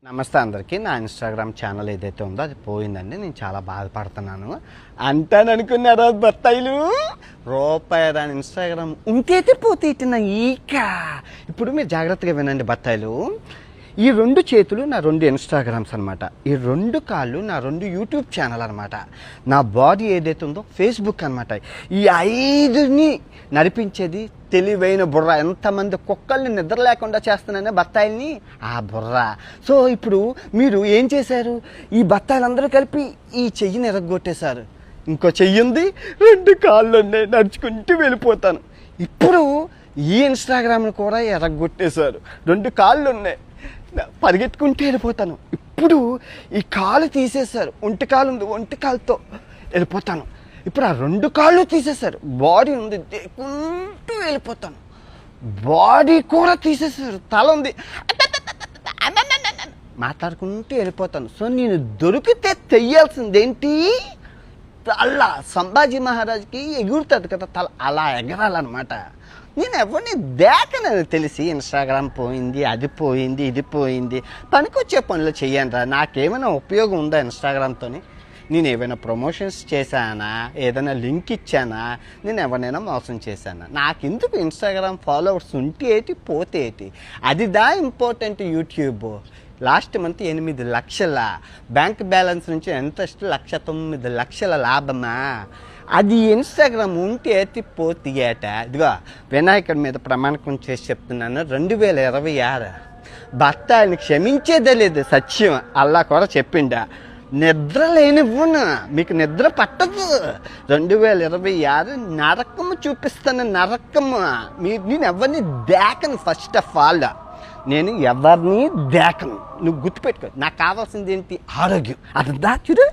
నమస్తే అందరికీ. నా ఇన్స్టాగ్రామ్ ఛానల్ ఏదైతే ఉందో అది పోయిందండి. నేను చాలా బాధపడుతున్నాను. అంటాననుకున్నారా బత్తాయిలు? రూపాయి రాని ఇన్స్టాగ్రామ్ ఉంటేతే పోతే ఇట్టిన ఈక. ఇప్పుడు మీరు జాగ్రత్తగా వినండి బత్తాయిలు. ఈ రెండు చేతులు నా రెండు ఇన్స్టాగ్రామ్స్ అనమాట. ఈ రెండు కాళ్ళు నా రెండు యూట్యూబ్ ఛానల్ అనమాట. నా బాడీ ఏదైతే ఉందో ఫేస్బుక్ అనమాట. ఈ ఐదుని నడిపించేది తెలివైన బుర్ర. ఎంతమంది కుక్కల్ని నిద్ర లేకుండా చేస్తున్నానే బత్తాయిల్ని, ఆ బుర్ర. సో ఇప్పుడు మీరు ఏం చేశారు? ఈ బత్తాయిలందరూ కలిపి ఈ చెయ్యిని ఎరగొట్టేశారు. ఇంకో చెయ్యి ఉంది, రెండు కాళ్ళు ఉన్నాయి, నడుచుకుంటూ వెళ్ళిపోతాను. ఇప్పుడు ఈ ఇన్స్టాగ్రామ్ని కూడా ఎరగొట్టేశారు. రెండు కాళ్ళు ఉన్నాయి, పరిగెత్తుకుంటూ వెళ్ళిపోతాను. ఇప్పుడు ఈ కాలు తీసేశారు, ఒంటి కాలు ఉంది, ఒంటి కాలుతో వెళ్ళిపోతాను. ఇప్పుడు ఆ రెండు కాళ్ళు తీసేశారు, బాడీ ఉంది, దేకుంటూ వెళ్ళిపోతాను. బాడీ కూడా తీసేశారు, తల ఉంది, మాట్లాడుకుంటూ వెళ్ళిపోతాను. సో నేను దొరికితే తెయ్యాల్సిందేంటి? తల. సంభాజీ మహారాజ్కి ఎగురుతుంది కదా తల, అలా ఎగరాలన్నమాట. నేను ఎవరిని దేకనని తెలిసి ఇన్స్టాగ్రామ్ పోయింది, అది పోయింది, ఇది పోయింది. పనికొచ్చే పనులు చెయ్యండి. నాకేమైనా ఉపయోగం ఉందా ఇన్స్టాగ్రామ్తో? నేను ఏమైనా ప్రమోషన్స్ చేశానా? ఏదైనా లింక్ ఇచ్చానా? నేను ఎవరినైనా మోసం చేశానా? నాకెందుకు ఇన్స్టాగ్రామ్ ఫాలోవర్స్ ఉంటే ఏంటి, పోతే ఏంటి? అదిదా ఇంపార్టెంట్. యూట్యూబ్ లాస్ట్ మంత్ 8 లక్షల బ్యాంక్ బ్యాలెన్స్ నుంచి ఎంత 1,09,00,000 లాభమా? అది ఇన్స్టాగ్రామ్ ఉంటే ఎత్తి పోతే ఏట. ఇదిగో వినాయకుడి మీద ప్రమాణకం చేసి చెప్తున్నాను, 2026 బత్తాయిని క్షమించేదే లేదు. సత్యం అల్లా కూడా చెప్పిండా. నిద్ర లేనివ్వను, మీకు నిద్ర పట్టదు. 2026 నరకము చూపిస్తాను, నరకము. నేను ఎవరిని దేకను. ఫస్ట్ ఆఫ్ ఆల్ నేను ఎవరిని దేకను. నువ్వు గుర్తుపెట్టుకో. నాకు కావాల్సింది ఏంటి? ఆరోగ్యం. అది చూడు,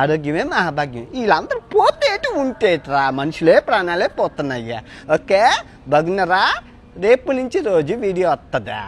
ఆరోగ్యమే మహాభాగ్యం. వీళ్ళందరూ పోతేటి ఉంటేట్రా, మనుషులే ప్రాణాలే పోతున్నాయ్యా. ఓకే, బాగున్నారా? రేపు నుంచి రోజు వీడియో వస్తుందా?